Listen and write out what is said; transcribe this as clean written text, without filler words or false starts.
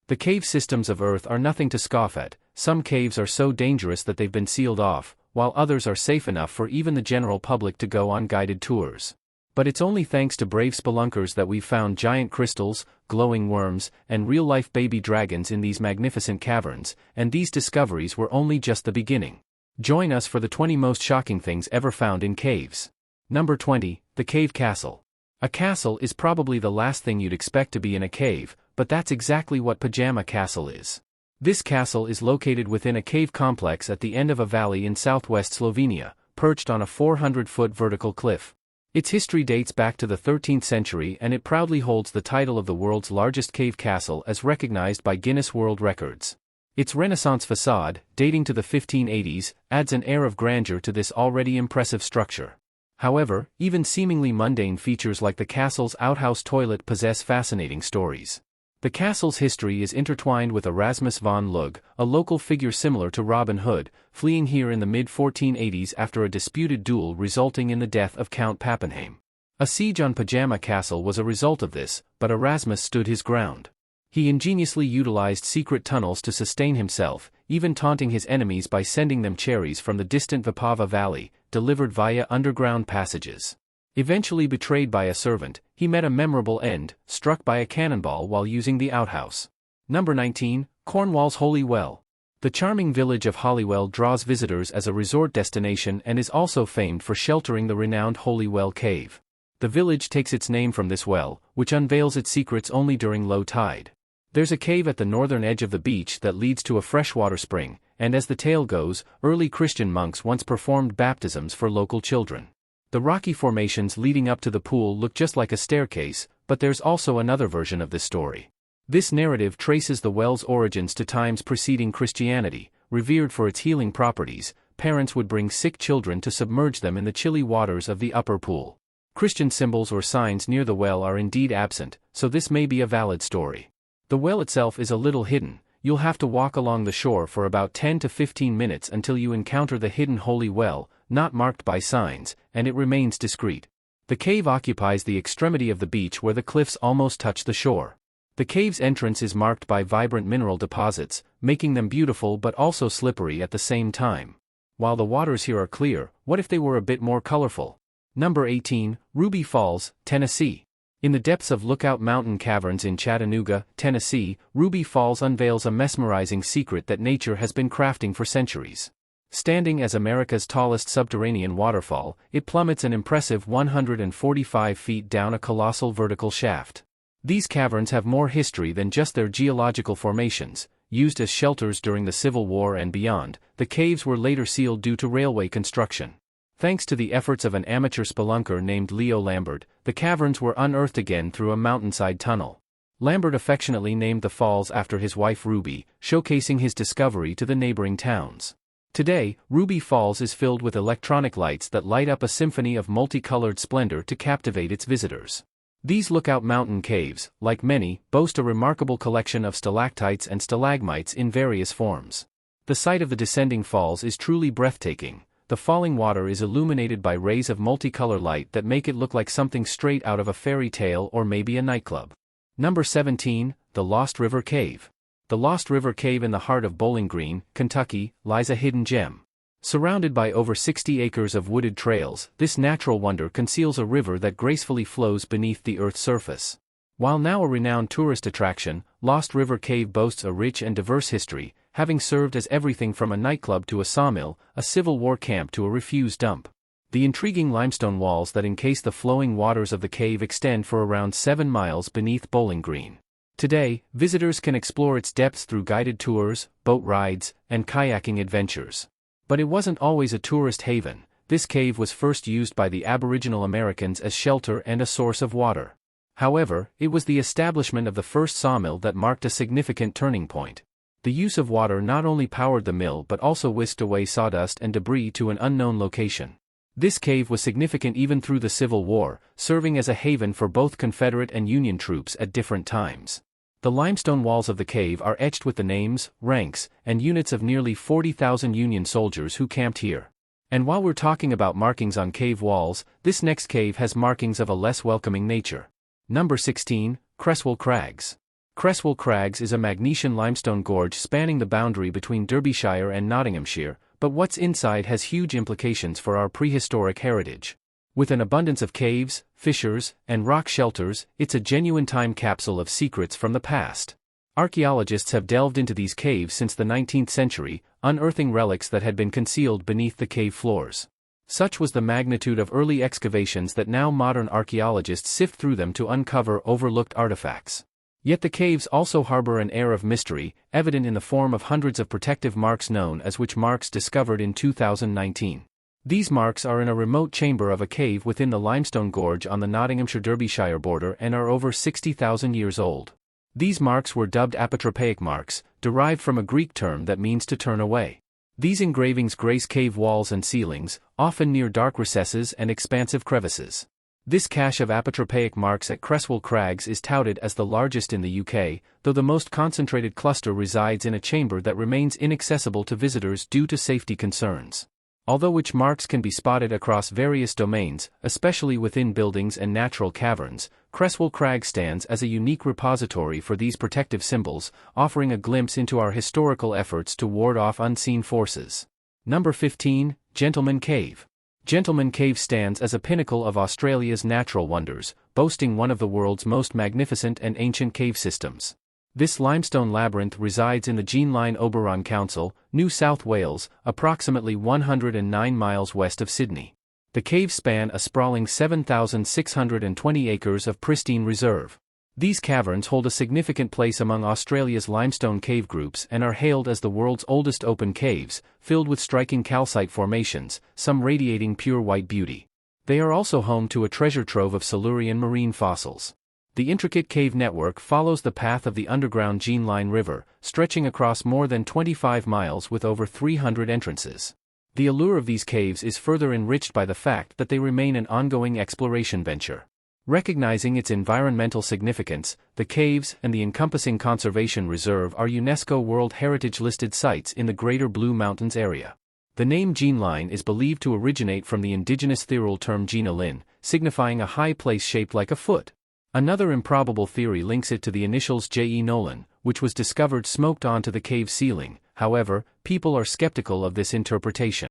The cave systems of Earth are nothing to scoff at. Some caves are so dangerous that they've been sealed off, while others are safe enough for even the general public to go on guided tours. But it's only thanks to brave spelunkers that we've found giant crystals, glowing worms, and real-life baby dragons in these magnificent caverns, and these discoveries were only just the beginning. Join us for the 20 most shocking things ever found in caves. Number 20, the Cave Castle. A castle is probably the last thing you'd expect to be in a cave, but that's exactly what Pajama Castle is. This castle is located within a cave complex at the end of a valley in southwest Slovenia, perched on a 400-foot vertical cliff. Its history dates back to the 13th century and it proudly holds the title of the world's largest cave castle as recognized by Guinness World Records. Its Renaissance facade, dating to the 1580s, adds an air of grandeur to this already impressive structure. However, even seemingly mundane features like the castle's outhouse toilet possess fascinating stories. The castle's history is intertwined with Erasmus von Lug, a local figure similar to Robin Hood, fleeing here in the mid-1480s after a disputed duel resulting in the death of Count Pappenheim. A siege on Pajama Castle was a result of this, but Erasmus stood his ground. He ingeniously utilized secret tunnels to sustain himself, even taunting his enemies by sending them cherries from the distant Vipava Valley, delivered via underground passages. Eventually betrayed by a servant, he met a memorable end, struck by a cannonball while using the outhouse. Number 19, Cornwall's Holy Well. The charming village of Holywell draws visitors as a resort destination and is also famed for sheltering the renowned Holy Well Cave. The village takes its name from this well, which unveils its secrets only during low tide. There's a cave at the northern edge of the beach that leads to a freshwater spring, and as the tale goes, early Christian monks once performed baptisms for local children. The rocky formations leading up to the pool look just like a staircase, but there's also another version of this story. This narrative traces the well's origins to times preceding Christianity. Revered for its healing properties, parents would bring sick children to submerge them in the chilly waters of the upper pool. Christian symbols or signs near the well are indeed absent, so this may be a valid story. The well itself is a little hidden. You'll have to walk along the shore for about 10 to 15 minutes until you encounter the hidden holy well, not marked by signs, and it remains discreet. The cave occupies the extremity of the beach where the cliffs almost touch the shore. The cave's entrance is marked by vibrant mineral deposits, making them beautiful but also slippery at the same time. While the waters here are clear, what if they were a bit more colorful? Number 18, Ruby Falls, Tennessee. In the depths of Lookout Mountain caverns in Chattanooga, Tennessee, Ruby Falls unveils a mesmerizing secret that nature has been crafting for centuries. Standing as America's tallest subterranean waterfall, it plummets an impressive 145 feet down a colossal vertical shaft. These caverns have more history than just their geological formations. Used as shelters during the Civil War and beyond, the caves were later sealed due to railway construction. Thanks to the efforts of an amateur spelunker named Leo Lambert, the caverns were unearthed again through a mountainside tunnel. Lambert affectionately named the falls after his wife Ruby, showcasing his discovery to the neighboring towns. Today, Ruby Falls is filled with electronic lights that light up a symphony of multicolored splendor to captivate its visitors. These Lookout Mountain caves, like many, boast a remarkable collection of stalactites and stalagmites in various forms. The sight of the descending falls is truly breathtaking. The falling water is illuminated by rays of multicolor light that make it look like something straight out of a fairy tale or maybe a nightclub. Number 17, the Lost River Cave. The Lost River Cave in the heart of Bowling Green, Kentucky, lies a hidden gem. Surrounded by over 60 acres of wooded trails, this natural wonder conceals a river that gracefully flows beneath the Earth's surface. While now a renowned tourist attraction, Lost River Cave boasts a rich and diverse history, having served as everything from a nightclub to a sawmill, a Civil War camp to a refuse dump. The intriguing limestone walls that encase the flowing waters of the cave extend for around 7 miles beneath Bowling Green. Today, visitors can explore its depths through guided tours, boat rides, and kayaking adventures. But it wasn't always a tourist haven. This cave was first used by the Aboriginal Americans as shelter and a source of water. However, it was the establishment of the first sawmill that marked a significant turning point. The use of water not only powered the mill but also whisked away sawdust and debris to an unknown location. This cave was significant even through the Civil War, serving as a haven for both Confederate and Union troops at different times. The limestone walls of the cave are etched with the names, ranks, and units of nearly 40,000 Union soldiers who camped here. And while we're talking about markings on cave walls, this next cave has markings of a less welcoming nature. Number 16, Creswell Crags. Creswell Crags is a Magnesian limestone gorge spanning the boundary between Derbyshire and Nottinghamshire, but what's inside has huge implications for our prehistoric heritage. With an abundance of caves, fissures, and rock shelters, it's a genuine time capsule of secrets from the past. Archaeologists have delved into these caves since the 19th century, unearthing relics that had been concealed beneath the cave floors. Such was the magnitude of early excavations that now modern archaeologists sift through them to uncover overlooked artifacts. Yet the caves also harbor an air of mystery, evident in the form of hundreds of protective marks known as witch marks discovered in 2019. These marks are in a remote chamber of a cave within the limestone gorge on the Nottinghamshire-Derbyshire border and are over 60,000 years old. These marks were dubbed apotropaic marks, derived from a Greek term that means to turn away. These engravings grace cave walls and ceilings, often near dark recesses and expansive crevices. This cache of apotropaic marks at Creswell Crags is touted as the largest in the UK, though the most concentrated cluster resides in a chamber that remains inaccessible to visitors due to safety concerns. Although witch marks can be spotted across various domains, especially within buildings and natural caverns, Creswell Crags stands as a unique repository for these protective symbols, offering a glimpse into our historical efforts to ward off unseen forces. Number 15, Gentleman Cave. Gentleman Cave stands as a pinnacle of Australia's natural wonders, boasting one of the world's most magnificent and ancient cave systems. This limestone labyrinth resides in the Jeanline Oberon Council, New South Wales, approximately 109 miles west of Sydney. The caves span a sprawling 7,620 acres of pristine reserve. These caverns hold a significant place among Australia's limestone cave groups and are hailed as the world's oldest open caves, filled with striking calcite formations, some radiating pure white beauty. They are also home to a treasure trove of Silurian marine fossils. The intricate cave network follows the path of the underground Jeanline River, stretching across more than 25 miles with over 300 entrances. The allure of these caves is further enriched by the fact that they remain an ongoing exploration venture. Recognizing its environmental significance, the caves and the encompassing conservation reserve are UNESCO World Heritage listed sites in the Greater Blue Mountains area. The name Jeanline is believed to originate from the indigenous Thirul term Gina Lin, signifying a high place shaped like a foot. Another improbable theory links it to the initials J.E. Nolan, which was discovered smoked onto the cave ceiling. However, people are skeptical of this interpretation.